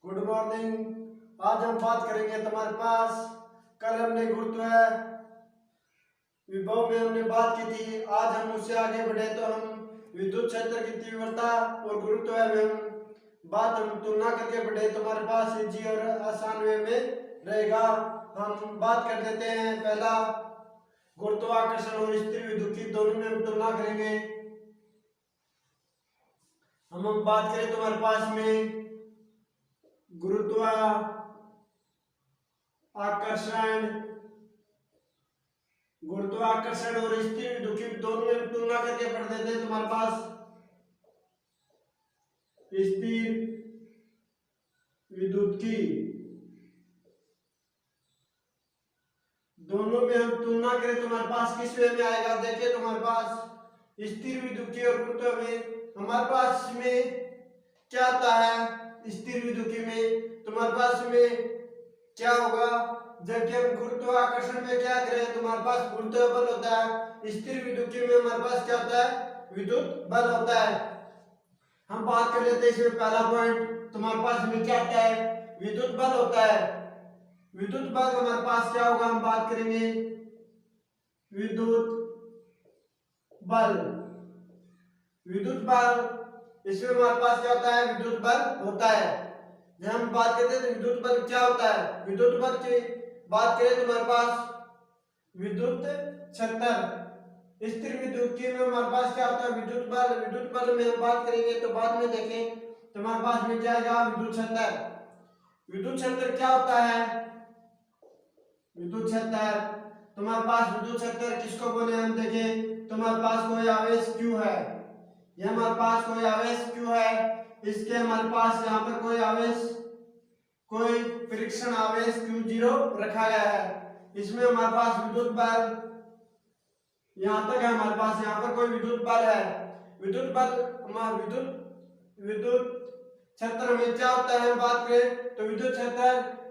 Good morning. आज हम बात करेंगे तुम्हारे पास कल हमने गुरुत्व विभव में हमने बात की थी। आज हम उससे आगे बढ़े तो हम विद्युत क्षेत्र की तीव्रता और गुरुत्व में हम तुलना करके बढ़े। तुम्हारे पास इजी और आसान वे में रहेगा। हम बात कर देते हैं। पहला गुरुत्वाकर्षण और स्थिर विद्युत की दोनों में हम तुलना करेंगे। हम बात करें तुम्हारे पास में गुरुत्वाकर्षण गुरुत्वाकर्षण और स्थिर विद्युत की दोनों में तुलना करके पढ़ देते हैं। तुम्हारे पास स्थिर विद्युत की दोनों में हम तुलना करें तुम्हारे पास किस वे में आएगा। देखिए तुम्हारे पास स्थिर विद्युत की और गुरुत्व में हमारे पास में क्या आता है। स्थिर विद्युत में तुम्हारे पास में क्या होगा जबकि हम गुरुत्वाकर्षण में क्या करें। तुम्हारे पास गुरुत्व बल होता है। स्थिर विद्युत में हमारे पास क्या होता है, विद्युत बल होता है। हम बात कर लेते हैं इसमें पहला पॉइंट। तुम्हारे पास में क्या आता है, विद्युत बल होता है। विद्युत बल हमारे पास क्या होगा, हम बात करेंगे विद्युत बल। विद्युत बल इसमें हमारे पास क्या होता है, विद्युत बल होता है। जब हम बात करते हैं तो विद्युत बल क्या होता है। विद्युत बल की बात करें तो हमारे पास विद्युत क्षेत्र। स्थिर विद्युत की में हमारे पास क्या होता है, विद्युत बल। विद्युत बल में हम बात करेंगे तो बाद में देखें तो हमारे पास में क्या आएगा, विद्युत क्षेत्र। विद्युत क्षेत्र क्या होता है, विद्युत क्षेत्र। तुम्हारे पास विद्युत क्षेत्र किसको बोले हम देखें। तुम्हारे पास कोई आवेश Q है, ये हमारे पास कोई आवेश Q है। इसके हमारे पास यहाँ पर कोई परीक्षण आवेश Q0 रखा गया है। इसमें हमारे पास विद्युत बल यहाँ तक है। हमारे पास यहाँ पर कोई विद्युत बल है। विद्युत बल विद्युत क्षेत्र में क्या होता है, हम बात करें तो विद्युत क्षेत्र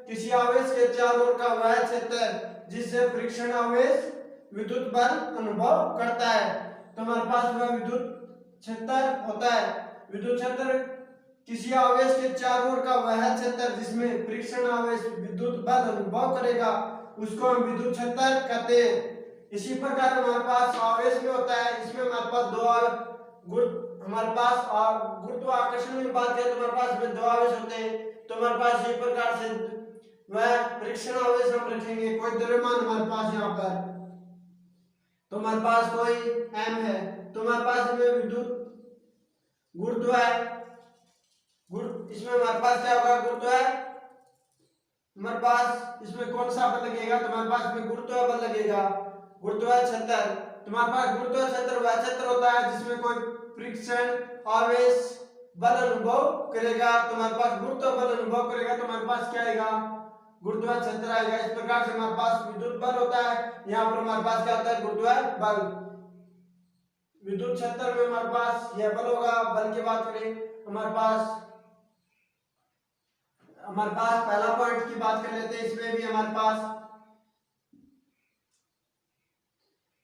किसी आवेश के चारों ओर का वह क्षेत्र जिससे परीक्षण आवेश विद्युत बल अनुभव करता है। तो हमारे पास वह विद्युत क्षेत्र होता है। विद्युत क्षेत्र किसी आवेश के चारों ओर का वह क्षेत्र जिसमें परीक्षण आवेश विद्युत बल अनुभव करेगा उसको हम विद्युत क्षेत्र कहते हैं। इसी प्रकार हमारे पास आवेश में होता है। इसमें हमारे पास हमारे पास गुरुत्वाकर्षण में बात करें तो हमारे पास में दो आवेश होते हैं। तो हमारे पास इस प्रकार से वह परीक्षण आवेश हम रखेंगे। कोई द्रव्यमान हमारे पास यहाँ पर तो हमारे पास कोई m है। तो हमारे पास में विद्युत गुरुत्व है। इसमें हमारे पास क्या होगा, गुरुत्व है। हमारे पास इसमें कौन सा बल लगेगा, तो हमारे पास में गुरुत्व बल लगेगा। गुरुत्व क्षेत्र तुम्हारे पास गुरुत्व क्षेत्र वह क्षेत्र होता है जिसमें कोई परीक्षण आवेश बल अनुभव करेगा। तुम्हारे पास गुरुत्व बल अनुभव करेगा तो हमारे पास क्या आएगा, गुरुत्व क्षेत्र आएगा। इस प्रकार से हमारे पास विद्युत बल होता है। यहाँ पर हमारे पास क्या होता है, गुरुत्व बल। विद्युत क्षेत्र में हमारे पास यह बल होगा। बल की बात करें हमारे पास पहला पॉइंट की बात कर लेते हैं। इसमें भी हमारे पास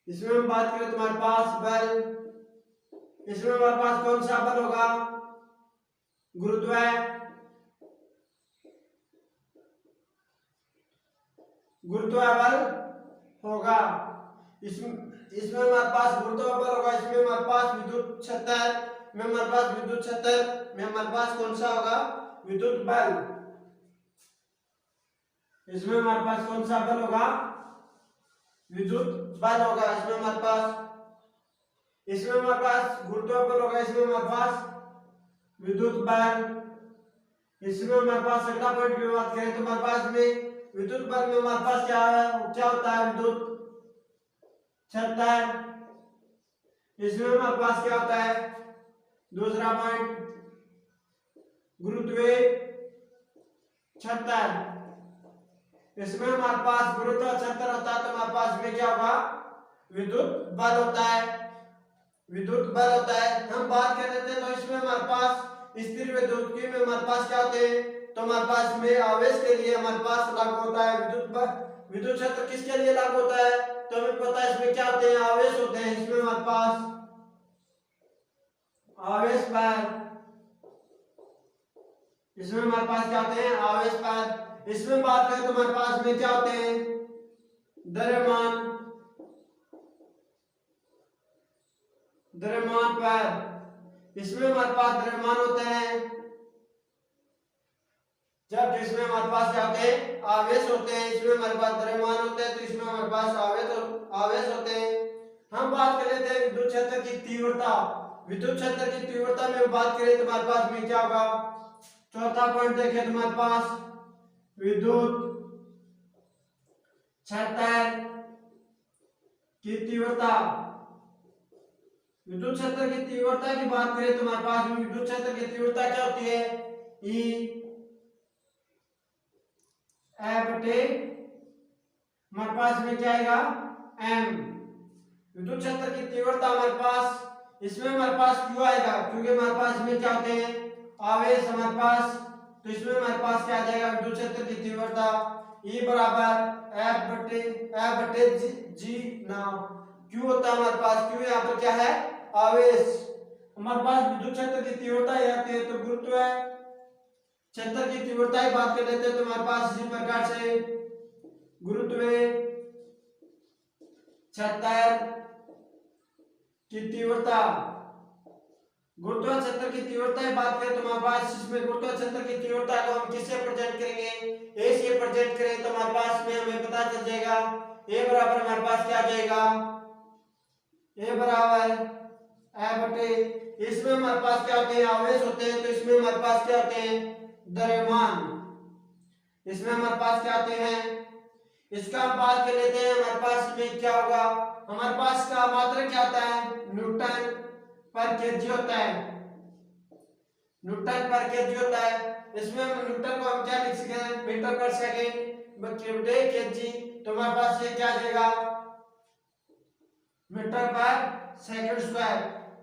इसमें हम बात करें तुम्हारे पास बल। इसमें हमारे पास कौन सा बल होगा, गुरुत्व बल होगा। इसमें हमारे पास गुरुत्व बल होगा। इसमें हमारे पास विद्युत क्षेत्र में हमारे पास कौन सा होगा, विद्युत बल। इसमें हमारे पास कौन सा बल होगा, विद्युत बल होगा। इसमें हमारे पास गुरुत्व बल होगा। इसमें हमारे पास विद्युत बल। इसमें हमारे पास अगला पॉइंट की बात करें तो हमारे पास में विद्युत बल में हमारे पास क्या होता है, विद्युत क्षेत्र। इसमें हमारे पास क्या होता है, दूसरा पॉइंट गुरुत्व क्षेत्र। इसमें हमारे पास गुरुत्व क्षेत्र होता है तो हमारे पास में क्या होगा, विद्युत बल होता है। हम बात कर लेते हैं तो इसमें हमारे पास स्थिर विद्युत की में हमारे पास क्या होते हैं, तो हमारे पास में आवेश के लिए हमारे पास लागू होता है विद्युत क्षेत्र। किसके लिए लागू होता है, तो हमें पता है इसमें क्या होते हैं, आवेश होते हैं। इसमें हमारे पास आवेश पर इसमें हमारे पास क्या होते हैं आवेश पैर। इसमें बात करें तो हमारे पास में क्या होते हैं द्रव्यमान, द्रव्यमान पैर। इसमें हमारे पास द्रव्यमान होते हैं, जब जिसमें हमारे पास क्या होते हैं आवेश होते हैं। इसमें हमारे पास द्रव्यमान होते हैं तो इसमें हमारे पास आवेश होते हैं। हम बात कर लेते हैं विद्युत क्षेत्र की तीव्रता। विद्युत क्षेत्र की तीव्रता में बात करें तो हमारे पास में क्या होगा, चौथा पॉइंट देखें तो हमारे पास विद्युत क्षेत्र की तीव्रता। विद्युत क्षेत्र की तीव्रता की बात करें तो हमारे पास में विद्युत क्षेत्र की तीव्रता क्या होती है ई बटे हमारे पास में क्या आएगा एम। विद्युत क्षेत्र की तीव्रता हमारे पास, इसमें हमारे पास क्यों आएगा क्योंकि हमारे पास में क्या होते हैं आवेश हमारे पास, तो इसमें हमारे पास क्या आ जाएगा विद्युत क्षेत्र की तीव्रता E बराबर F बटे जी ना। क्यों होता है हमारे पास, क्यों यहाँ पर क्या है आवेश। हमारे पास विद्युत क्षेत्र की तीव्रता आती है तो गुरुत्व क्षेत्र की तीव्रता की बात कर लेते हैं तो हमारे पास इसी प्रकार से गुरुत्व क्षेत्र की तीव्रता, गुरुत्व क्षेत्र की तीव्रता की बात करें तो हमारे पास इसमें गुरुत्व क्षेत्र की तीव्रता को हम किससे प्रेजेंट करेंगे, ए से प्रेजेंट करें तो हमारे पास में हमें पता चल जाएगा ए बराबर हमारे पास क्या आ जाएगा ए बराबर ए बटे, इसमें हमारे पास क्या होते हैं आवेश होते हैं तो इसमें हमारे पास क्या होते हैं द्रव्यमान। इसमें हमारे पास क्या आते हैं, इसका हम बात कर लेते हैं हमारे पास में क्या होगा, हमारे पास का मात्रक क्या आता है न्यूटन पर केजी होता है, न्यूटन पर केजी होता है। इसमें हम न्यूटन को हम क्या लिख सकते हैं मीटर पर सेकंड बटे केजी, तो हमारे पास ये क्या आ जाएगा मीटर पर सेकंड स्क्वायर।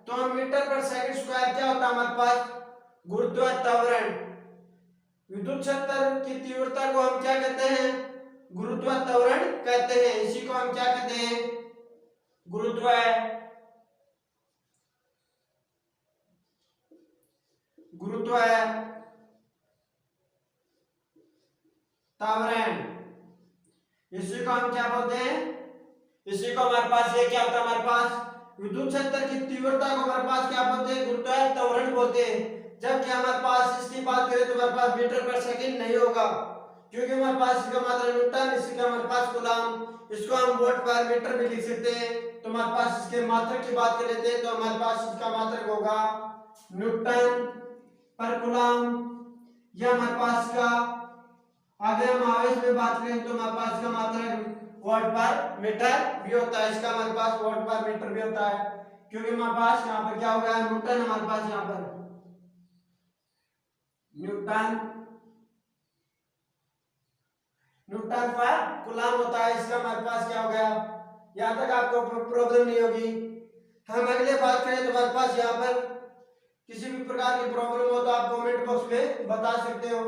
तो हम मीटर पर सेकंड स्क्वायर क्या होता है हमारे पास गुरुत्व त्वरण। विद्युत क्षेत्र की तीव्रता को हम क्या कहते हैं गुरुत्व त्वरण कहते हैं, इसी को हम क्या कहते हैं गुरुत्व त्वरण, इसी को हम क्या बोलते हैं, इसी को हमारे पास ये क्या होता है हमारे पास विद्युत क्षेत्र की तीव्रता को हमारे पास क्या बोलते हैं गुरुत्व त्वरण बोलते हैं। जबकि हमारे पास इसकी बात करें तो हमारे पास मीटर पर सेकंड नहीं होगा क्योंकि हमारे पास इसका मात्रक न्यूटन, इसी का हमारे पास कूलम, इसको हम वोल्ट पर मीटर भी लिख सकते हैं। तो हमारे पास इसके मात्रक की बात कर लेते हैं तो हमारे पास इसका मात्रक होगा न्यूटन पर कूलम, यह हमारे पास का। अगर हम आवेश में बात करें तो हमारे पास इसका मात्रक वोल्ट पर मीटर भी होता है, इसका हमारे पास वोल्ट पर मीटर भी होता है क्योंकि हमारे पास यहाँ पर क्या हो गया न्यूटन, हमारे पास यहाँ पर न्यूटन पर कूलम होता है, इसका हमारे पास क्या हो गया, यहाँ तक आपको प्रॉब्लम नहीं होगी। हम अगले बात करें तो हमारे पास यहाँ पर किसी भी प्रकार की प्रॉब्लम हो तो आप कमेंट बॉक्स में बता सकते हो।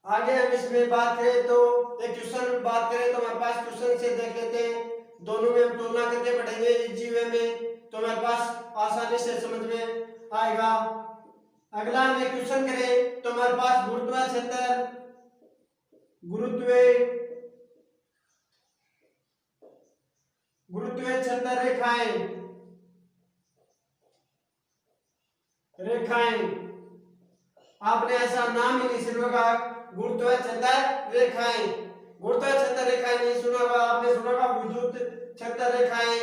आगे हम इसमें बात करें तो एक क्वेश्चन बात करें तो हमारे पास क्वेश्चन से देख लेते हैं, दोनों में हम तुलना करके पढ़ेंगे इजी वे में तो हमारे पास आसानी से समझ में आएगा। अगला हम एक क्वेश्चन करें तो हमारे पास गुरुत्व क्षेत्र रेखाएं आपने ऐसा नाम ही नहीं सुना होगा गुरुत्व क्षेत्र रेखाएं, गुरुत्व क्षेत्र रेखाएं नहीं सुना होगा आपने, सुना होगा विद्युत क्षेत्र रेखाएं,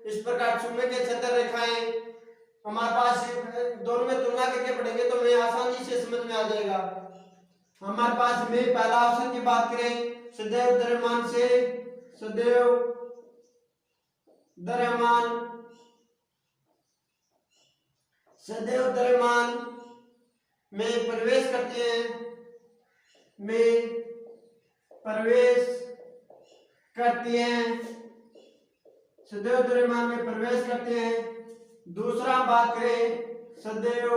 इस प्रकार चुंबकीय क्षेत्र रेखाएं। हमारे पास दोनों में तुलना करके पढ़ेंगे तो हमें आसानी से समझ में आ जाएगा। हमारे पास में पहला ऑप्शन की बात करें सदैव द्रव्यमान से, सदैव द्रव्यमान में प्रवेश करते हैं, सदैव द्रव्यमान में प्रवेश करते हैं। दूसरा बात करें सदैव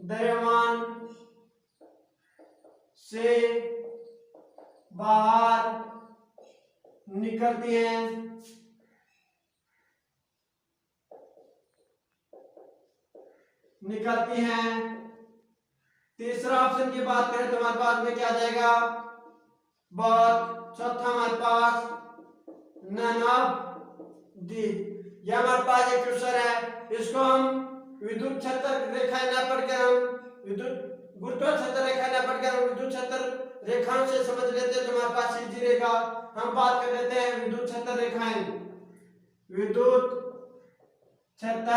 द्रव्यमान से बाहर निकलती हैं। तीसरा ऑप्शन की बात करें तो हमारे पास में क्या आ जाएगा, बहुत। चौथा हमारे पास नन ऑफ दी। यह हमारे पास एक क्वेश्चन है, इसको हम विद्युत क्षेत्र रेखा न पढ़कर हम विद्युत गुरुत्व क्षेत्र रेखा न पढ़कर हम विद्युत क्षेत्र रेखाओं से समझ लेते हैं तो हमारे पास सीधी रेखा। हम बात कर लेते हैं विद्युत क्षेत्र रेखाएं। विद्युत क्षेत्र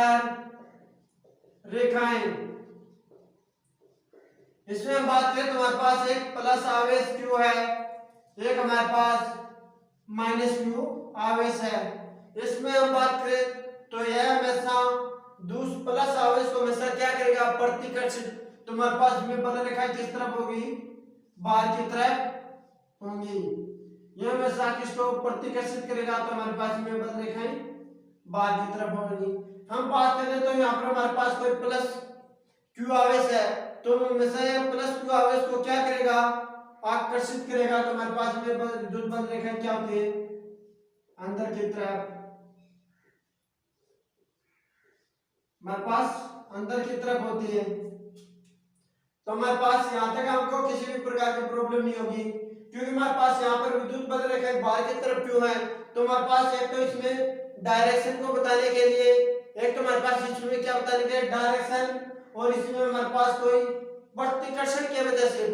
रेखाएं, इसमें हम बात करें तो हमारे पास एक प्लस आवेश Q है, एक हमारे पास माइनस Q आवेश है। इसमें हम बात करें तो यह हमेशा प्लस आवेश को हमेशा क्या करेगा, प्रतिकर्षित। तो हमारे पास में बल रेखा किस तरफ होगी, बाहर की तरफ होंगी। यह हमेशा किसको प्रतिकर्षित करेगा, तो हमारे पास में बल रेखाएं बाहर की तरफ होंगी। हम बात करें तो यहाँ पर हमारे पास कोई प्लस Q आवेश है, तो हमेशा यह प्लस Q आवेश को क्या करेगा, आकर्षित करेगा। तो हमारे पास में विद्युत बल रेखाएं क्या होती है, अंदर की तरफ, हमारे पास अंदर की तरफ होती है। तो हमारे पास यहाँ तक हमको किसी भी प्रकार की प्रॉब्लम नहीं होगी, क्योंकि हमारे पास यहाँ पर विद्युत बल रेखाएं बाहर की तरफ क्यों है। तो हमारे पास एक तो इसमें डायरेक्शन को बताने के लिए, एक तो हमारे पास इसमें क्या बताने के लिए डायरेक्शन, और इसमें हमारे पास कोई प्रतिकर्षण की वजह से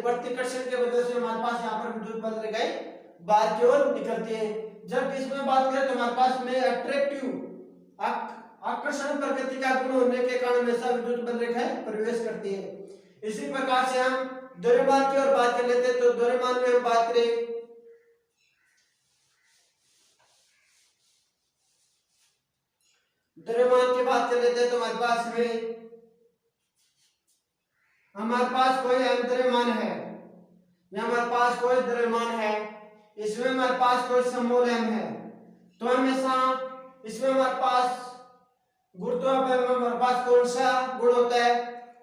हमारे पास यहाँ पर विद्युत बल रेखाएं बाहर की ओर निकलती है। जब इसमें बात करें तो हमारे पास में अट्रैक्टिव आकर्षण प्रकृति का गुण होने के कारण हमेशा विद्युत बल रेखाएं प्रवेश करती है। इसी प्रकार से हम द्रव्यमान की ओर बात कर लेते हैं। तो द्रव्यमान में हम बात करें, द्रव्यमान की बात कर लेते हैं तो हमारे पास कोई द्रव्यमान है, या हमारे पास कोई द्रव्यमान है, इसमें हमारे पास कोई सममूल m है। तो हमेशा इसमें हमारे पास गुरुत्वाकर्षण में हमारे पास कौन सा गुण होता है,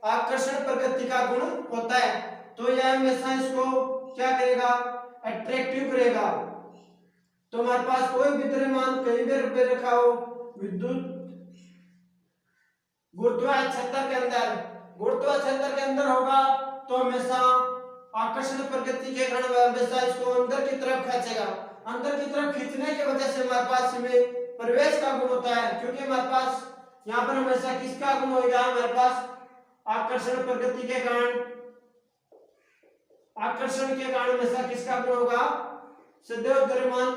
आकर्षण प्रकृति का गुण होता है। तो यह हमेशा इसको क्या करेगा, अट्रैक्टिव करेगा। तो हमारे पास कोई भी द्रव्यमान कहीं भी रखा हो विद्युत गुरुत्वाकर्षण के अंदर होगा, तो हमेशा आकर्षण प्रकृति के कारण हमेशा इसको अंदर की तरफ खींचेगा। अंदर की तरफ खींचने की वजह से हमारे पास इसमें प्रवेश का गुण होता है, क्योंकि हमारे पास यहाँ पर हमेशा किसका गुण होगा, हमारे पास आकर्षण प्रकृति के कारण, आकर्षण के कारण हमेशा किसका गुण होगा, सदैव द्रव्यमान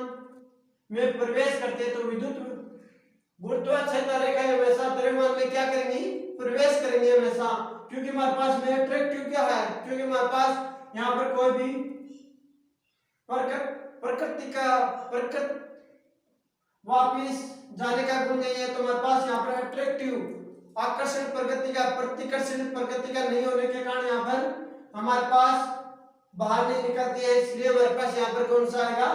में प्रवेश करते हैं। तो विद्युत गुरुत्वाकर्षण रेखा हमेशा द्रव्यमान में क्या करेंगी, प्रवेश करेंगे हमेशा, क्योंकि हमारे पास में अट्रैक्टिव क्या है, क्योंकि हमारे पास यहाँ पर कोई भी प्रकृति वापिस जाने का गुण नहीं है। तो हमारे पास यहाँ पर अट्रैक्टिव आकर्षण प्रकृति का, प्रतिकर्षण प्रकृति का नहीं होने के कारण यहाँ पर हमारे पास बाहर नहीं निकलती है। इसलिए हमारे पास यहाँ पर कौन सा आएगा,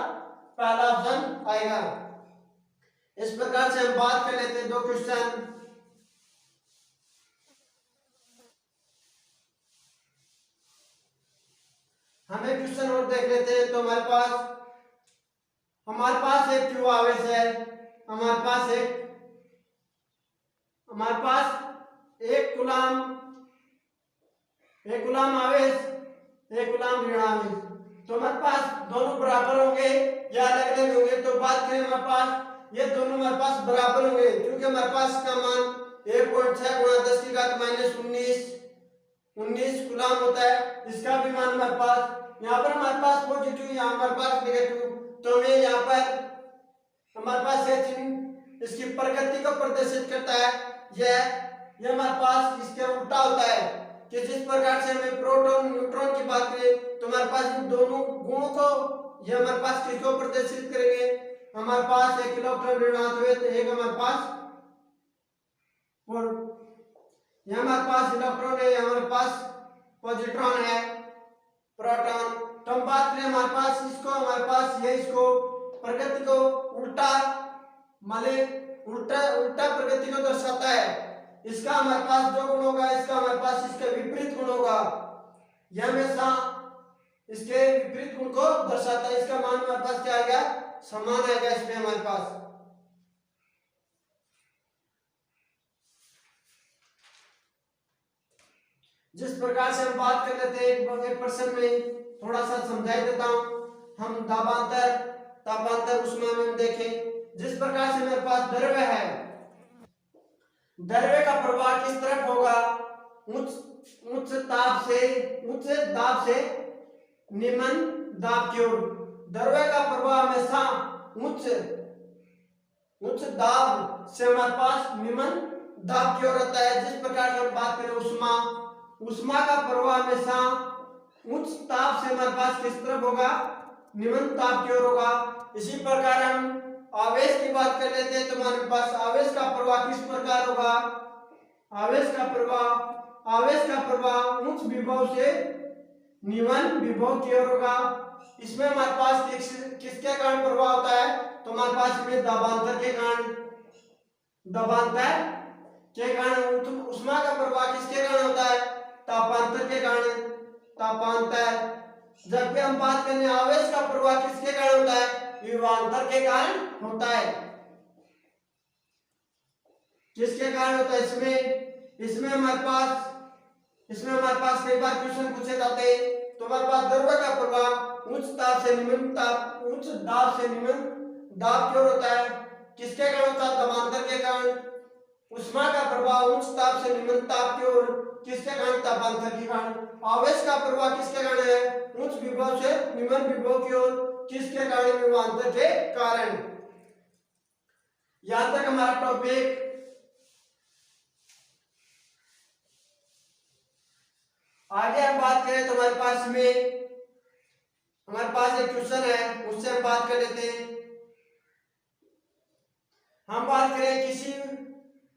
पहला ऑप्शन आएगा। इस प्रकार से हम बात कर लेते हैं दो क्वेश्चन। हम एक क्वेश्चन और देख लेते हैं। तो हमारे पास एक क्यू आवेश है, हमारे पास एक गुलाम आवेश, एक गुलाम ऋण आवेश। तो हमारे पास दोनों बराबर होंगे या अलग अलग होंगे। तो बात करें हमारे पास ये दोनों हमारे पास बराबर होंगे, क्योंकि हमारे पास इसका मान 1.6 गुणा 10 की घात -19 गुलाम होता है। इसका भी मान हमारे पास, यहाँ पर हमारे पास पॉजिटिव, यहाँ हमारे पास नेगेटिव। तो हमें यहाँ पर हमारे पास ये चिन्ह इसकी प्रकृति को प्रदर्शित करता है। यह हमारे पास इसके उल्टा होता है कि जिस प्रकार से हमें प्रोटॉन न्यूट्रॉन की बात करें तो हमारे पास इन दोनों गुणों को ये हमारे पास किसको प्रदर्शित करेंगे, हमारे पास एक इलेक्ट्रॉन ऋणात्मक है, एक हमारे पास यहाँ हमारे पास इलेक्ट्रॉन है, हमारे पास पॉजिट्रॉन है, प्रोटॉन। तो हम बात करें हमारे पास इसको, हमारे पास ये इसको प्रकृति को उल्टा प्रकृति को दर्शाता है। इसका हमारे पास जो गुण होगा, इसका हमारे पास इसके विपरीत गुण होगा। यह हमेशा इसके विपरीत गुण को दर्शाता है। इसका मान हमारे पास क्या आएगा, समान आएगा इसमें हमारे पास। जिस प्रकार से हम बात कर लेते हैं एक प्रश्न में, थोड़ा सा समझाई देता हूं। हम दाबांतर, तापांतर, ऊष्मा में हम देखें। जिस प्रकार से मेरे पास द्रव्य है, द्रव्य का प्रवाह किस तरफ होगा, उच्च दाब से निम्न दाब की ओर। द्रव्य का प्रवाह हमेशा उच्च दाब से हमारे पास निम्न दाब की ओर होता है। जिस प्रकार से हम बात करें ऊष्मा, ऊष्मा का प्रवाह हमेशा उच्च ताप से हमारे पास किस तरफ होगा, निम्न ताप की ओर होगा। इसी प्रकार हम आवेश की बात कर लेते हैं तो हमारे पास आवेश का प्रवाह किस प्रकार होगा, आवेश का प्रवाह उच्च विभव से निम्न विभव की ओर होगा। इसमें हमारे पास किसके कारण प्रवाह होता है, तो हमारे पास इसमें दाबांतर के कारण ऊष्मा का प्रवाह किसके कारण होता है, तापांतर के कारण, तापांतर। जबकि हम बात करें आवेश का प्रवाह किसके कारण होता है, विभवांतर के कारण होता है। किसके कारण होता है, इसमें हमारे पास कई बार क्वेश्चन पूछे जाते हैं। तो हमारे पास द्रव्य का प्रवाह उच्च दाब से निम्न दाब की ओर होता है। किसके कारण होता है, तापांतर के कारण। ऊष्मा का प्रवाह उच्च ताप से निम्न ताप की ओर, किसके कारण, तापांतर के कारण। आवेश का प्रवाह किसके कारण है, उच्च विभव से निम्न विभव की ओर, किसके कारण, विभवांतर के कारण। यहां तक हमारा टॉपिक। आगे हम बात करें तो हमारे पास एक क्वेश्चन है, उससे हम बात कर लेते हैं। हम बात करें किसी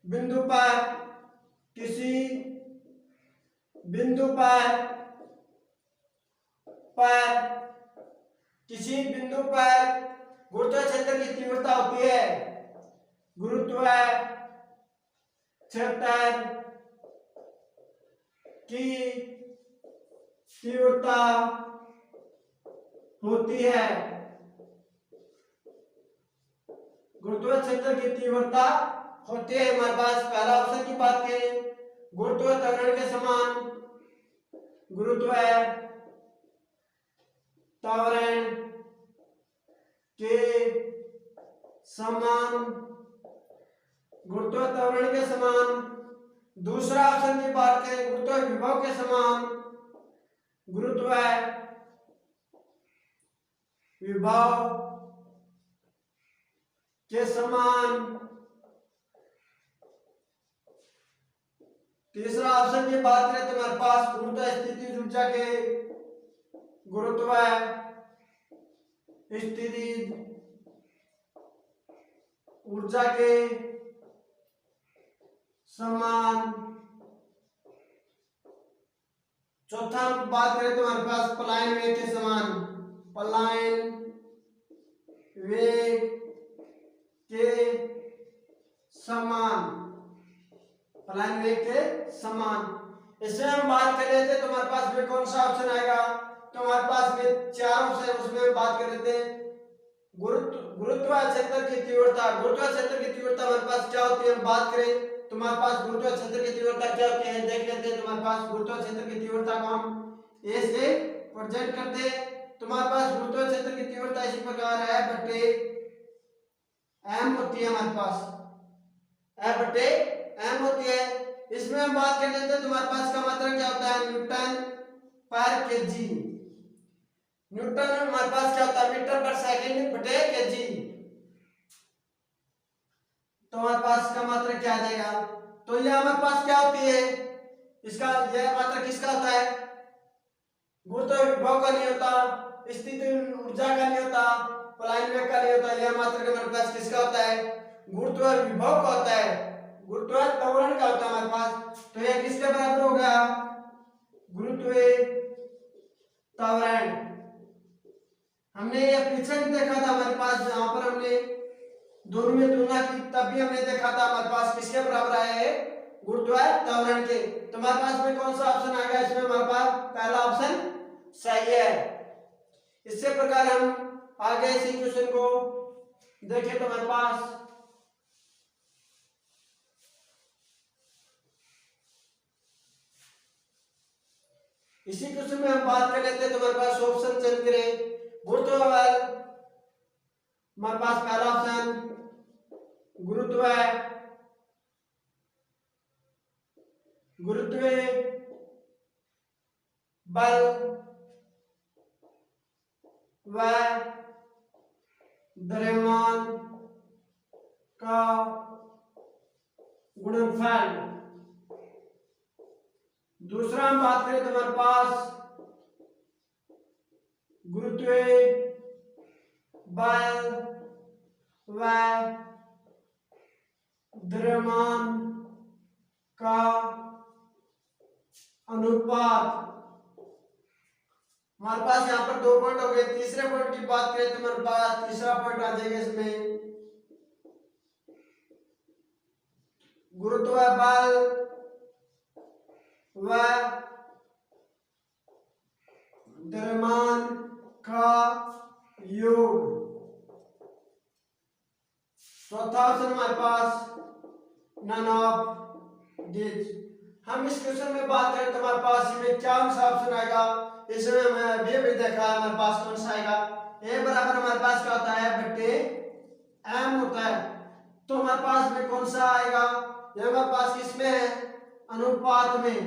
बिंदु पर गुरुत्व क्षेत्र की तीव्रता होती है, गुरुत्व क्षेत्र की तीव्रता होती है, गुरुत्व क्षेत्र की तीव्रता होती है। हमारे पास पहला ऑप्शन की बात करें, गुरुत्व त्वरण के समान, गुरुत्व त्वरण के समान, गुरुत्व त्वरण के समान। दूसरा ऑप्शन की बात करें, गुरुत्व विभव के समान, गुरुत्व विभव के समान। तीसरा ऑप्शन की बात करें तो हमारे पास गुरुत्व स्थितिज ऊर्जा के, गुरुत्व स्थितिज ऊर्जा के समान। चौथा बात करें तो हमारे पास पलायन वेग के समान, पलायन वेग के समान, पलायन वेग के समान। इससे हम बात कर लेते हैं तो हमारे पास में कौन सा ऑप्शन आएगा, तो हमारे पास में चार ऑप्शन, उसमें हम बात कर लेते हैं। गुरुत्व क्षेत्र की तीव्रता, हमारे पास क्या होती है, हम बात करें तो हमारे पास गुरुत्व क्षेत्र की तीव्रता क्या होती है, देख लेते हैं। तुम्हारे पास गुरुत्व क्षेत्र की तीव्रता को हम ए से प्रेजेंट करते हैं। तुम्हारे पास गुरुत्व क्षेत्र की तीव्रता इसी प्रकार है, बटे एम होती है, हमारे पास एफ बटे एम होती है। इसमें हम बात कर लेते हैं, तुम्हारे पास का मात्रक क्या होता है, न्यूटन पर केजी। न्यूटन में हमारे पास क्या होता है, मीटर पर सेकंड बटे केजी। तो हमारे पास का मात्रक क्या आ जाएगा, तो ये हमारे पास क्या होती है, इसका यह मात्रक किसका होता है, गुरुत्व विभव का नहीं होता, स्थिति ऊर्जा का नहीं होता, पलायन वेग का नहीं होता। यह मात्रक हमारे पास किसका होता है, गुरुत्व विभव का होता है, गुरुत्व त्वरण का होता है हमारे पास। तो यह किसके बराबर हो गया, गुरुत्व त्वरण। हमने ये पीछे भी देखा था हमारे पास, जहां पर हमने दोनों में तुलना की, तब भी हमने देखा था हमारे पास किसके बराबर आया है, गुरुत्व त्वरण के। तुम्हारे पास में कौन सा ऑप्शन आएगा इसमें? हमारे पास पहला ऑप्शन सही है। इसी प्रकार हम आगे इसी क्वेश्चन को देखें तो हमारे पास इसी क्वेश्चन में हम बात कर लेते हैं। तो हमारे पास ऑप्शन चेंज करें। गुरुत्व बल, हमारे पास पहला ऑप्शन गुरुत्व बल व द्रव्यमान का गुणनफल। दूसरा हम बात करें तो हमारे पास गुरुत्व बल व द्रव्यमान का अनुपात। हमारे पास यहाँ पर 2 पॉइंट हो गए। तीसरे पॉइंट की बात करें तो हमारे पास तीसरा पॉइंट आ जाएगा इसमें गुरुत्व बल व द्रव्यमान का योग। चौथा ऑप्शन हमारे पास नन ऑफ दिस। हम इस क्वेश्चन में बात करें तो हमारे पास इसमें क्या सा ऑप्शन आएगा? इसमें हमें भी देखा है हमारे पास कौन सा आएगा। ए बराबर हमारे पास क्या होता है? बट्टे एम होता है। तो हमारे पास में कौन सा आएगा? ये हमारे पास किसमें है? अनुपात में।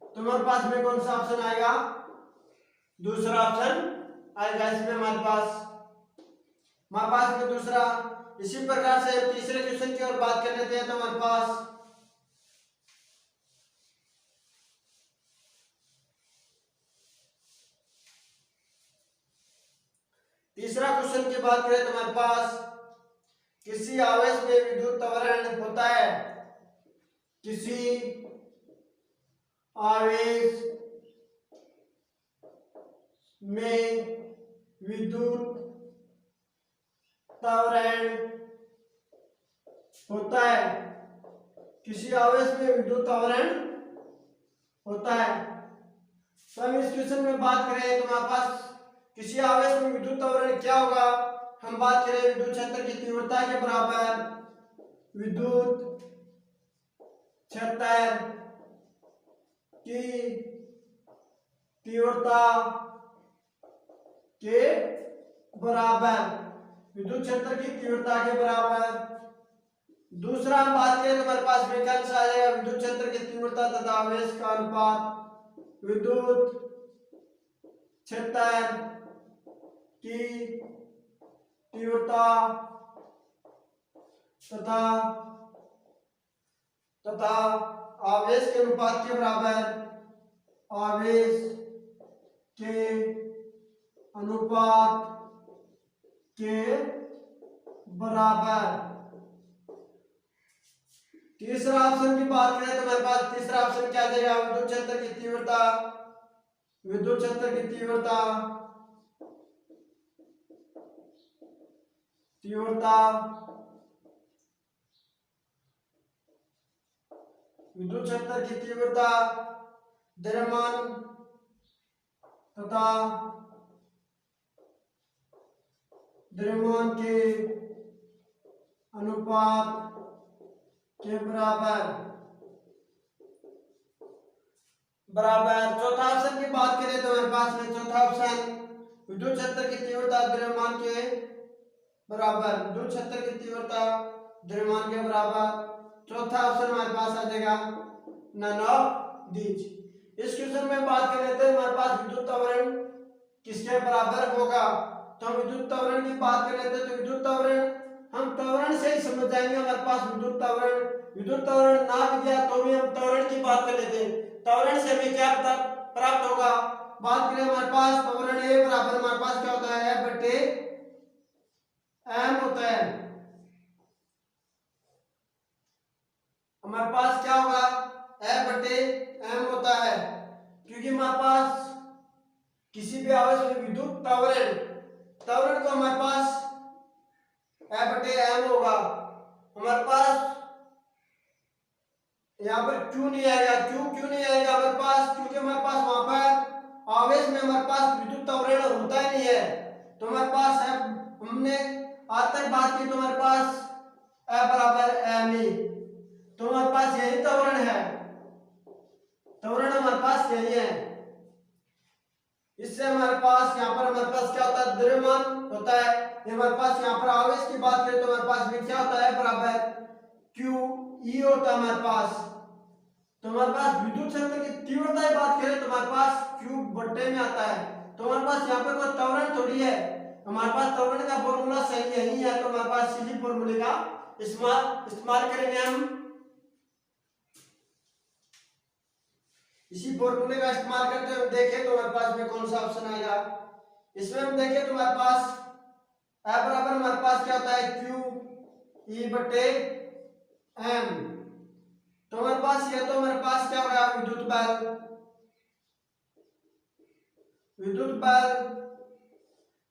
तो हमारे पास में कौन सा ऑप्शन आएगा? दूसरा ऑप्शन आएगा इसमें हमारे पास में दूसरा। इसी प्रकार से तीसरे क्वेश्चन की ओर बात कर लेते हैं। तो हमारे पास तीसरा क्वेश्चन की बात करें तो हमारे पास किसी आवेश में विद्युत त्वरण होता है। किसी आवेश में विद्युत त्वरण होता है। किसी आवेश में विद्युत त्वरण होता है। तो हम इस क्वेश्चन में बात करें तो हमारे पास किसी आवेश में विद्युत त्वरण क्या होगा? हम बात करें विद्युत क्षेत्र की तीव्रता के बराबर विद्युत क्षेत्र की तीव्रता के बराबर, विद्युत क्षेत्र की तीव्रता के बराबर। दूसरा हम बात करें तो हमारे पास विकल्प आ जाएगा विद्युत क्षेत्र की तीव्रता तथा आवेश का अनुपात विद्युत क्षेत्र की तीव्रता तथा आवेश के अनुपात के बराबर, आवेश के अनुपात के बराबर। तीसरा ऑप्शन की बात करें तो हमारे पास तीसरा ऑप्शन क्या आ जाएगा? विद्युत क्षेत्र की तीव्रता विद्युत क्षेत्र की तीव्रता विद्युत क्षेत्र की तीव्रता द्रव्यमान तथा द्रव्यमान के अनुपात के बराबर। चौथा ऑप्शन की बात करें तो हमारे पास में चौथा ऑप्शन विद्युत क्षेत्र की तीव्रता द्रव्यमान के बराबर, विद्युत क्षेत्र की तीव्रता द्रव्यमान के बराबर। चौथा ऑप्शन हमारे पास आ जाएगा नन ऑफ दीज। इस क्वेश्चन में बात कर लेते हैं हमारे पास विद्युत त्वरण किसके बराबर होगा। तो हम विद्युत त्वरण की बात कर लेते हैं। तो विद्युत त्वरण हम त्वरण से ही समझ जाएंगे। हमारे पास विद्युत त्वरण ना भी दिया तो भी हम त्वरण की बात कर लेते हैं। त्वरण से हमें क्या प्राप्त होगा? बात करें हमारे पास त्वरण ए बराबर हमारे पास क्या होता है? F बटे एम होता है। हमारे पास क्या होगा? F बटे एम होता है, क्योंकि हमारे पास किसी भी आवेश में विद्युत त्वरण को हमारे पास F बटे एम होगा। हमारे पास यहाँ पर क्यों नहीं आएगा, क्यों नहीं आएगा हमारे पास, क्योंकि हमारे पास वहां पर आवेश में हमारे पास विद्युत त्वरण होता ही नहीं है। तो हमारे पास है, हमने आज तक बात की तो हमारे पास E बराबर me, तो हमारे पास यही त्वरण है, त्वरण हमारे पास यही है। इससे हमारे पास यहाँ पर हमारे पास क्या होता है, द्रव्यमान होता है। ये हमारे पास यहाँ पर आवेश की बात करें तो हमारे पास भी क्या होता है, बराबर क्यू ई होता है हमारे पास। तो हमारे पास विद्युत क्षेत्र की तीव्रता की बात करें तो हमारे पास क्यू बट्टे में आता है। तो हमारे पास यहाँ पर कोई त्वरण थोड़ी है, हमारे पास त्वरण का फॉर्मूला सही यही है। तो हमारे पास इसी फॉर्मूले का इस्तेमाल करेंगे हम, इसी फॉर्मूले का इस्तेमाल करते हुए देखें तो हमारे पास में कौन सा ऑप्शन आएगा। इसमें हम देखें तो हमारे पास E बराबर हमारे पास क्या होता है, क्यू ई बटे एम। तो हमारे पास ये, तो हमारे पास क्या होगा, विद्युत बल, विद्युत बल।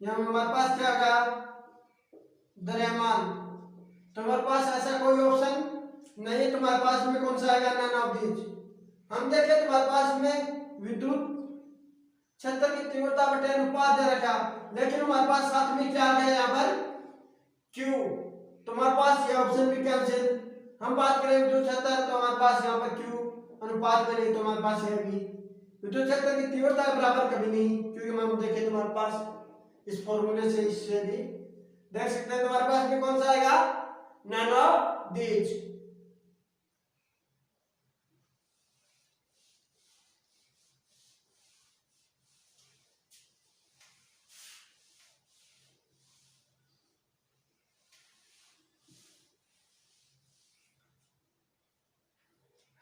यहाँ हमारे पास क्या होगा, द्रव्यमान। तो हमारे पास ऐसा कोई ऑप्शन नहीं है, तुम्हारे पास में कौन सा आएगा, नन ऑफ दीज। हम देखें तुम्हारे पास में विद्युत क्षेत्र की तीव्रता बटे अनुपात दे रखा, लेकिन हमारे पास साथ में क्या आ गया यहाँ पर, क्यू। तुम्हारे पास ये ऑप्शन भी कैंसिल। हम बात करें विद्युत क्षेत्र तो हमारे पास यहाँ पर क्यू अनुपात में नहीं, तो हमारे पास है भी विद्युत क्षेत्र की तीव्रता के बराबर कभी नहीं, क्योंकि हम देखें तुम्हारे पास इस फॉर्मूले से, इससे भी देख सकते हैं तुम्हारे पास में कौन सा आएगा, नन ऑफ दीज।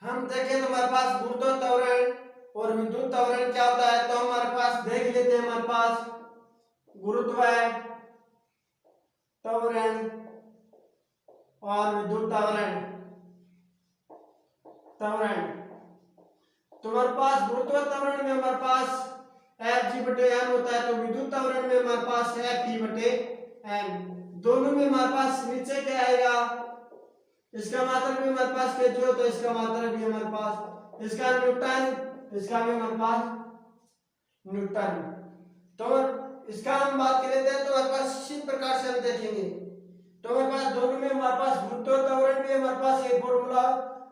हम देखें तो हमारे पास गुरुत्व त्वरण और विद्युत त्वरण क्या होता है, तो हमारे पास देख लेते हैं। हमारे पास गुरुत्व त्वरण और विद्युत त्वरण, तो हमारे पास गुरुत्व त्वरण में हमारे पास एफ जी बटे एम होता है, तो विद्युत त्वरण में हमारे पास एफ ई बटे एम। दोनों में हमारे पास नीचे क्या आएगा, इसका मात्रक भी हमारे पास केजी हो, तो इसका मात्रक भी हमारे पास, इसका न्यूटन, इसका भी हमारे पास न्यूटन। तो इसका हम बात कर लेते हैं, तो हमारे पास इसी प्रकार से हम देखेंगे। तो हमारे पास दोनों में हमारे पास गुरुत्व त्वरण भी हमारे पास एक फॉर्मूला,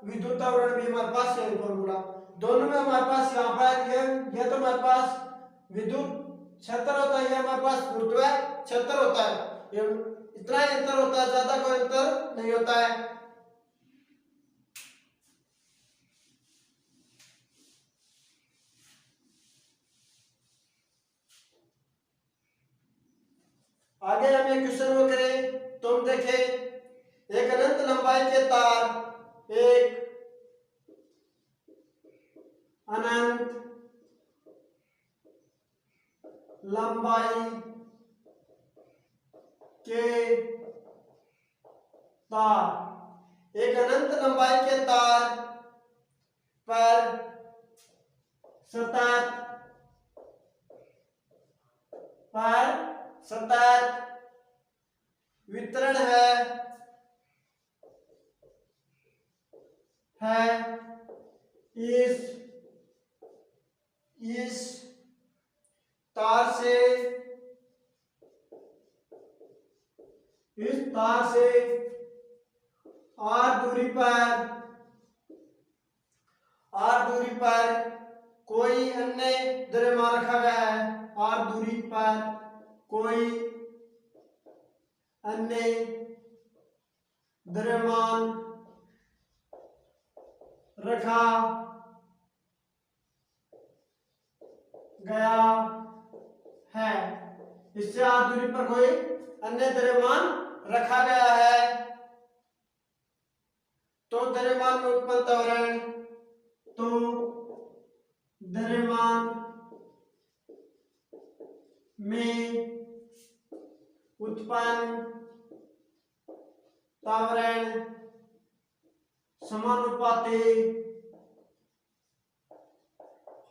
विद्युत त्वरण भी हमारे पास एक फॉर्मूला, दोनों में हमारे पास यहाँ पर ये तो हमारे पास विद्युत क्षेत्र होता है, ये हमारे पास गुरुत्व क्षेत्र होता है। ये इतना ही अंतर होता है, ज्यादा कोई अंतर नहीं होता है। आगे हम एक क्वेश्चन वो करें तो हम देखें, एक अनंत लंबाई के तार, एक अनंत लंबाई के तार, एक अनंत लंबाई के तार पर सतत वितरण है इस तार से r दूरी पर कोई अन्य द्रव्यमान रखा गया है, r दूरी पर कोई अन्य द्रव्यमान रखा गया है। इससे r दूरी पर कोई अन्य द्रव्यमान रखा गया है, तो द्रव्यमान में उत्पन्न त्वरण, तो द्रव्यमान में उत्पन्न त्वरण समानुपाती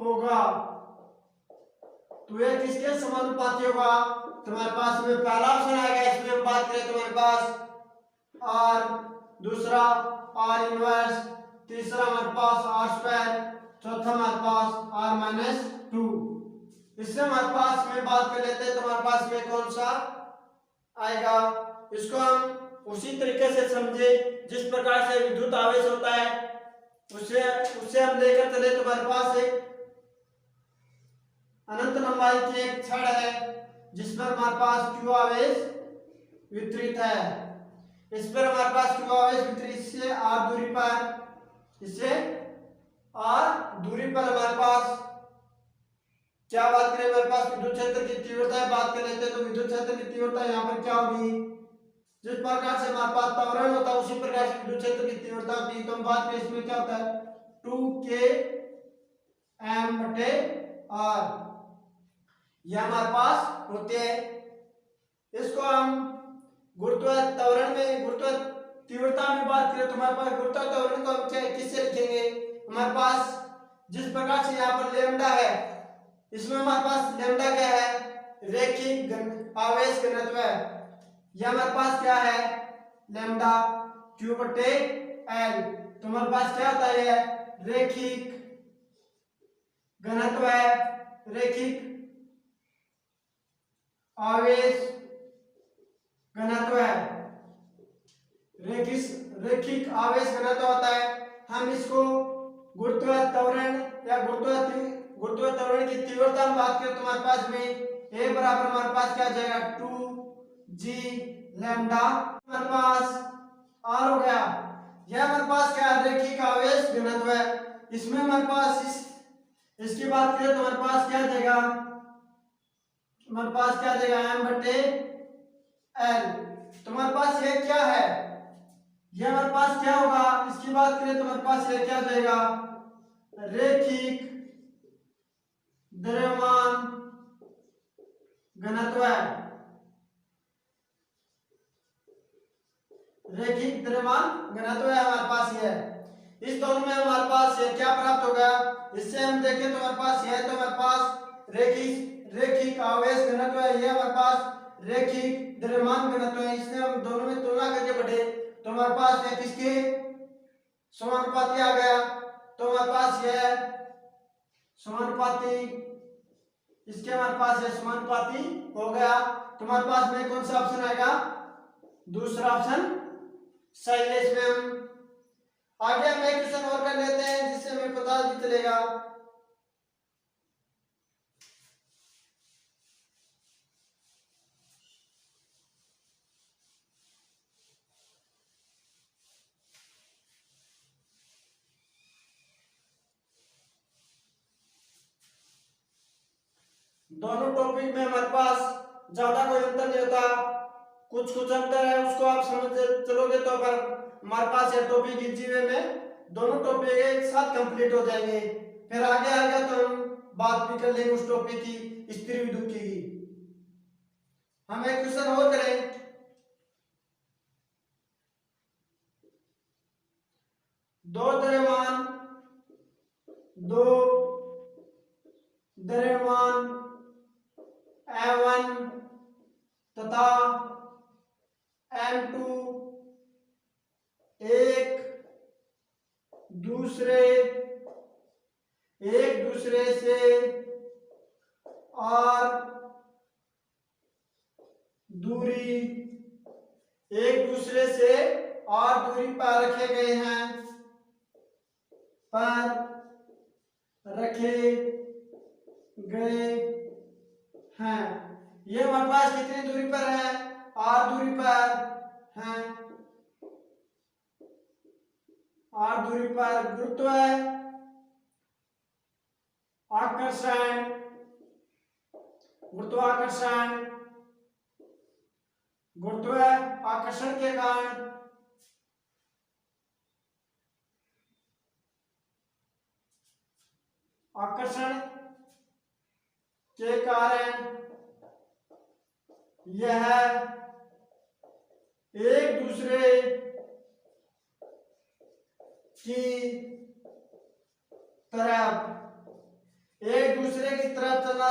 होगा। तो यह किसके समानुपाती होगा, तुम्हारे पास में पहला ऑप्शन आएगा, इसमें हम बात करें तुम्हारे पास r, दूसरा r इनवर्स, तीसरा हमारे पास आर स्क्वायर, चौथा हमारे पास आर माइनस 2। इससे हमारे पास में बात कर लेते हैं तो हमारे पास में कौन सा आएगा, इसको हम उसी तरीके से समझे जिस प्रकार से विद्युत आवेश होता है, उससे उससे हम लेकर चले तो हमारे पास एक अनंत लंबाई की एक छड़ है जिस पर हमारे पास क्यू आवेश वितरित है। इस पर हमारे पास क्यू आवेश वितरित, इससे आर दूरी पर, इससे आर दूरी पर हमारे पास क्या बात करें, हमारे पास विद्युत क्षेत्र की तीव्रता बात कर लेते हैं तो विद्युत क्षेत्र की तीव्रता यहाँ पर क्या होगी, जिस प्रकार से हमारे पास त्वरण होता है उसी प्रकार से विद्युत क्षेत्र की तीव्रता होती है। तो हम बात करें इसमें क्या होता है 2k m/r, यह हमारे पास होते हैं। इसको हम गुरुत्व त्वरण में, गुरुत्व तीव्रता में बात करें तो हमारे पास गुरुत्व त्वरण को हम क्या किससे लिखेंगे, हमारे पास जिस प्रकार से यहाँ पर लैम्डा है, इसमें हमारे पास लैम्डा क्या है, रैखिक आवेश घनत्व है। यह हमारे पास क्या है लैम्डा Q/L, तो हमारे पास क्या होता है रैखिक घनत्व है, रैखिक आवेश घनत्व है, रैखिक आवेश घनत्व होता है। हम इसको गुरुत्व त्वरण या गुरुत्व त्वरण की तीव्रता में बात करें तो हमारे पास में A बराबर हमारे पास क्या आ जाएगा 2g लैम्डा, हमारे पास R हो गया। यह हमारे पास क्या रैखिक आवेश घनत्व है। इसमें हमारे पास इसकी बात करें तो हमारे पास क्या आ जाएगा, हमारे पास क्या आ जाएगा m/L। तो हमारे पास ये क्या है, ये हमारे पास क्या होगा, इसकी बात करें तो हमारे पास ये क्या आ जाएगा रैखिक द्रव्यमान घनत्व है, रैखिक द्रव्यमान घनत्व है हमारे पास ये है। इस दोनों में हमारे पास ये क्या प्राप्त होगा, इससे हम देखें तो हमारे पास ये है, तो हमारे पास रैखिक आवेश घनत्व है, ये हमारे पास रैखिक द्रव्यमान घनत्व है। इससे हम दोनों में तुलना करके बढ़े तो हमारे पास ये किसके समानुपाती आ गया, तो हमारे पास ये समानुपाती, इसके हमारे पास ये समानुपाती हो गया। तो हमारे पास में कौन सा ऑप्शन आएगा, दूसरा ऑप्शन सही है। इसमें हम आगे हम एक क्वेश्चन और कर लेते हैं जिससे हमें पता भी चलेगा। दोनों टॉपिक में हमारे पास ज्यादा कोई अंतर नहीं होता, कुछ कुछ अंतर है उसको आप समझ चलोगे तो पर हमारे पास ये टॉपिक इजी में दोनों टॉपिक एक साथ कंप्लीट हो जाएंगे। फिर आगे आएगा तो हम बात भी कर लेंगे उस टॉपिक की स्थिर विद्युत की। हम एक क्वेश्चन और करें, दो द्रव्यमान M1 तथा M2 एक दूसरे से और दूरी पर रखे गए हैं। ये हमारे पास कितनी दूरी पर है, r दूरी पर है, r दूरी पर गुरुत्व आकर्षण, गुरुत्व आकर्षण के कारण यह एक दूसरे की तरफ चलना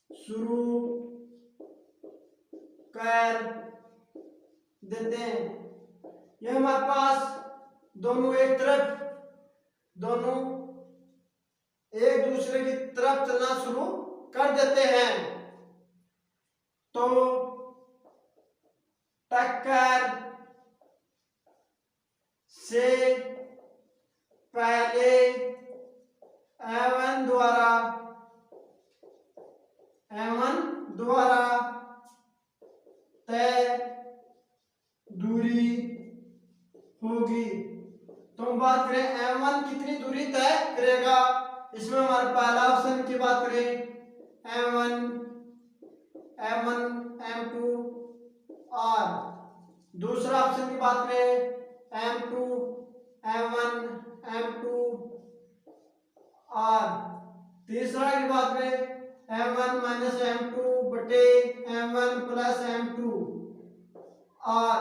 शुरू कर देते हैं। ये हमारे पास दोनों एक तरफ, दोनों एक दूसरे की तरफ चलना शुरू कर देते हैं। तो टक्कर से पहले M1 द्वारा तय दूरी होगी। तो हम बात करें M1 कितनी दूरी तय करेगा, इसमें हमारे पहला ऑप्शन की बात करें M1 M2 और दूसरा ऑप्शन की बात करें M2 M1 M2 और तीसरा की बात करें M1 माइनस M2 बटे M1 प्लस M2 और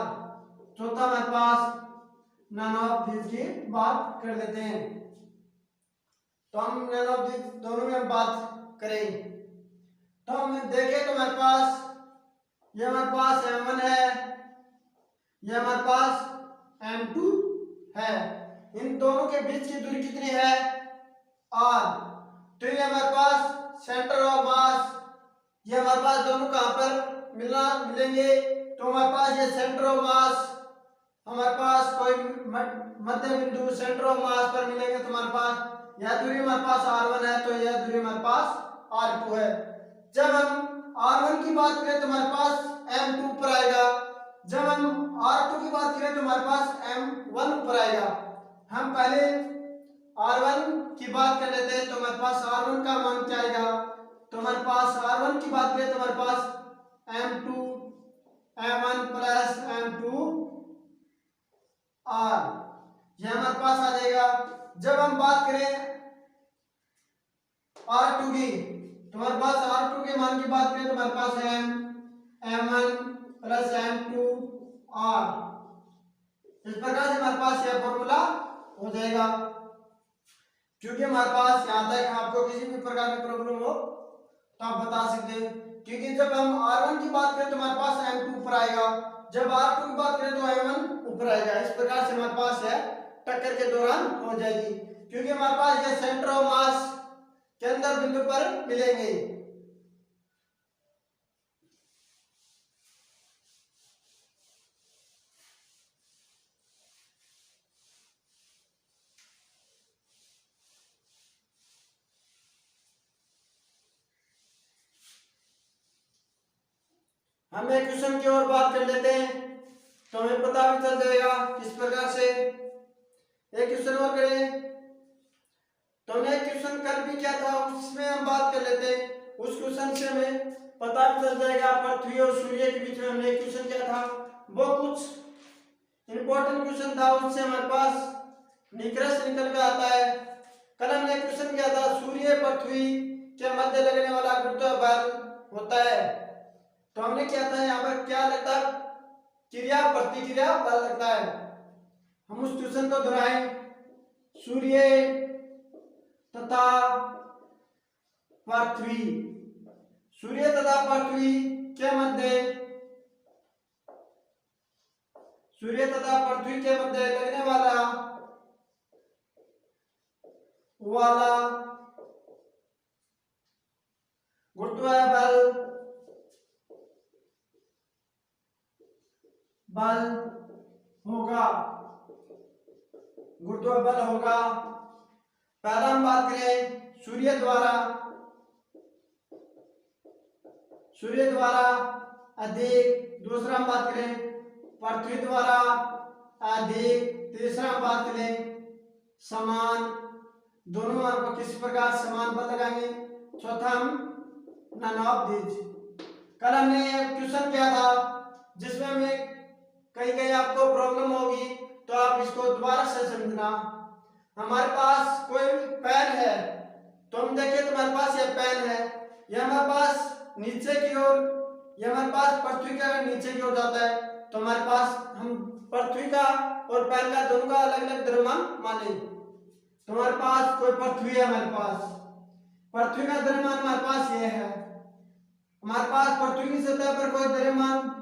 चौथा हमारे पास नन ऑफ दिस की बात कर लेते हैं। तो हम नन ऑफ दिस दोनों में बात करें तो हम देखें तो हमारे पास ये हमारे पास M1 है, ये हमारे पास M2 है। इन दोनों के बीच की दूरी कितनी है R। तो ये हमारे पास सेंटर ऑफ मास, ये हमारे पास दोनों कहां पर मिलेंगे। तो हमारे पास ये सेंटर ऑफ मास, हमारे पास कोई मध्य बिंदु सेंटर ऑफ मास पर मिलेंगे। तो हमारे पास यह दूरी हमारे पास R1 है, तो यह दूरी हमारे पास R2 है। जब हम R1 की बात करें तो हमारे पास M2 पर आएगा, जब हम R2 की बात करें तो हमारे पास M1 पर आएगा। हम पहले R1 की बात कर लेते हैं। तो हमारे पास R1 का मान क्या आएगा, तो हमारे पास R1 की बात करें तो हमारे पास M2 M1 plus M2 R यह हमारे पास आ जाएगा। जब हम बात करें R2 की तो हमारे पास R2 के मान की बात करें तो हमारे पास M1 प्लस M2 R। इस प्रकार से हमारे पास यह फॉर्मूला हो जाएगा। क्योंकि हमारे पास यहाँ तक आपको किसी भी प्रकार की प्रॉब्लम हो तो आप बता सकते हैं। क्योंकि जब हम R1 की बात करें तो हमारे पास M2 ऊपर आएगा, जब R2 की बात करें तो M1 ऊपर आएगा। इस प्रकार से हमारे पास यह टक्कर के दौरान हो जाएगी, क्योंकि हमारे पास ये सेंटर ऑफ मास केंद्र बिंदु पर मिलेंगे। हम एक क्वेश्चन की ओर बात कर लेते हैं तो हमें पता भी चल जाएगा किस प्रकार से। एक क्वेश्चन और करें तो हमने एक क्वेश्चन कल भी किया था, उसमें हम बात कर लेते हैं। उस क्वेश्चन से हमें पता भी चल जाएगा पृथ्वी और सूर्य के बीच में हमने एक क्वेश्चन किया था, वो कुछ इंपॉर्टेंट क्वेश्चन था, उससे हमारे पास निष्कर्ष निकल कर आता है। कल हमने एक क्वेश्चन किया था सूर्य पृथ्वी के मध्य लगने वाला गुरुत्व बल होता है। तो हमने क्या था यहाँ पर क्या लगता है, क्रिया प्रतिक्रिया बल लगता है। हम उस क्वेश्चन को दोहराएं। सूर्य तथा पृथ्वी, सूर्य तथा पृथ्वी के मध्य, सूर्य तथा पृथ्वी के मध्य लगने वाला गुरुत्व बल होगा, गुरुत्व बल होगा। पहला हम बात करें सूर्य द्वारा अधिक, दूसरा हम बात करें पृथ्वी द्वारा अधिक, तीसरा हम बात करें समान, दोनों आपको किस प्रकार समान बल लगाएंगे, चौथा हम नन ऑफ दिस। कल हमने एक क्वेश्चन किया था जिसमें हमें कहीं आपको प्रॉब्लम होगी तो आप इसको दोबारा से समझना। हमारे पास कोई पेन है तो हम देखें तो हमारे पास ये पेन है, ये हमारे पास नीचे की ओर, ये हमारे पास पृथ्वी का नीचे की ओर जाता है। तो हमारे पास हम पृथ्वी का और पेन का दोनों का अलग अलग द्रव्यमान माने। तो हमारे पास कोई पृथ्वी है, हमारे पास पृथ्वी का द्रव्यमान हमारे पास ये है। हमारे पास पृथ्वी की सतह पर कोई द्रव्यमान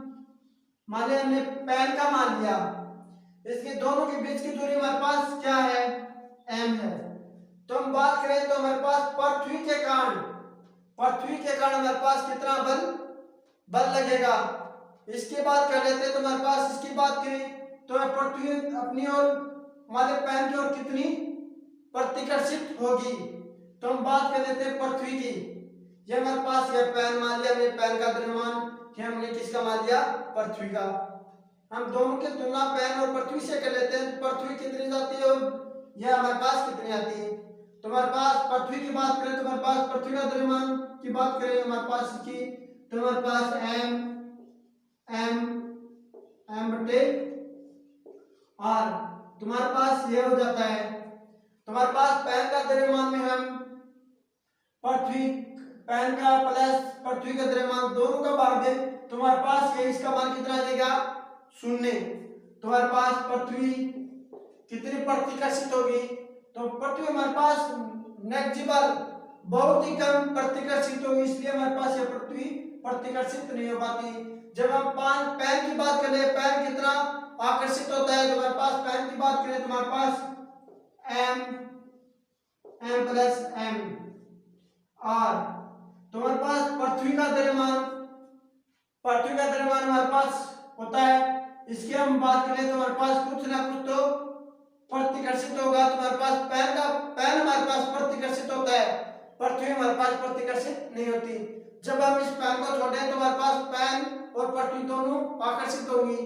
मान लिया, हमने पेन का मान लिया। इसके दोनों के बीच की दूरी हमारे पास क्या है, m है। तो हम बात करें तो हमारे पास पृथ्वी के कारण हमारे पास कितना बल लगेगा। इसकी बात कर लेते हैं तो हमारे पास इसकी बात करें तो पृथ्वी अपनी ओर हमारे पैन की ओर कितनी प्रतिकर्षित होगी। तो हम बात कर लेते हैं पृथ्वी की। ये हमारे पास ये पैन मान लिया, हमने पैन का द्रव्यमान कि हमने किसका मान लिया, पृथ्वी का। हम दोनों की तुलना पैन और पृथ्वी से कर लेते हैं। पृथ्वी कितनी जाती है और यह हमारे पास कितनी आती है। तो हमारे पास पृथ्वी की बात करें तो हमारे पास पृथ्वी का द्रव्यमान की बात करें हमारे पास इसकी तो हमारे पास m बटे r। तुम्हारे पास ये हो जाता है। तुम्हारे पास पैन का द्रव्यमान में हम पृथ्वी पैन का प्लस पृथ्वी का द्रव्यमान दोनों का भाग दे तो हमारे पास ये इसका मान कितना आ जाएगा, 0। तुम्हारे पास पृथ्वी कितनी प्रतिकर्षित होगी, तो पृथ्वी हमारे पास नेग्लिजिबल बहुत ही कम प्रतिकर्षित होगी, इसलिए हमारे पास ये पृथ्वी प्रतिकर्षित नहीं हो पाती। जब हम पैन की बात करें, पैन कितना आकर्षित होता है, तो हमारे पास पैन की बात करें तो हमारे पास m प्लस m r। तो हमारे पास पृथ्वी का द्रव्यमान हमारे पास होता है। इसकी हम बात करें तो हमारे पास कुछ ना कुछ तो प्रतिकर्षित होगा। तो हमारे पास पैन हमारे पास प्रतिकर्षित होता है, पृथ्वी हमारे पास प्रतिकर्षित नहीं होती। जब हम इस पैन को छोड़े तो हमारे पास पैन और पृथ्वी दोनों आकर्षित होगी।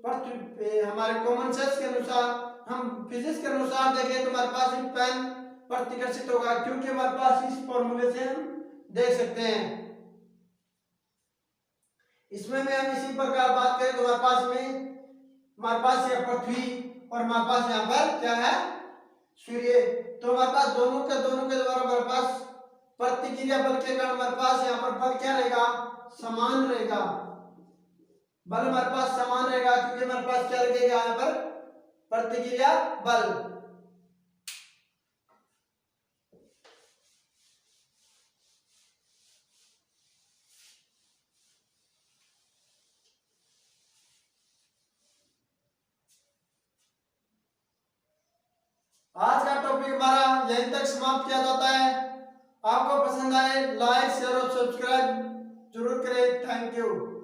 पृथ्वी हमारे कॉमन सेंस के अनुसार, हम फिजिक्स के अनुसार देखें तो हमारे पास पैन प्रतिकर्षित होगा, क्योंकि हमारे पास इस फॉर्मूले से हम देख सकते हैं। इसमें में हम इसी प्रकार बात करें तो हमारे पास यह पृथ्वी और हमारे पास यहाँ पर क्या है, सूर्य। तो हमारे पास दोनों के द्वारा हमारे पास प्रतिक्रिया बल के कारण हमारे पास यहाँ पर बल क्या रहेगा, समान रहेगा। बल हमारे पास समान रहेगा क्योंकि हमारे पास क्या लगेगा यहाँ पर, प्रतिक्रिया बल। आज का टॉपिक हमारा यहीं तक समाप्त किया जाता है। आपको पसंद आए लाइक शेयर और सब्सक्राइब जरूर करें। Thank you.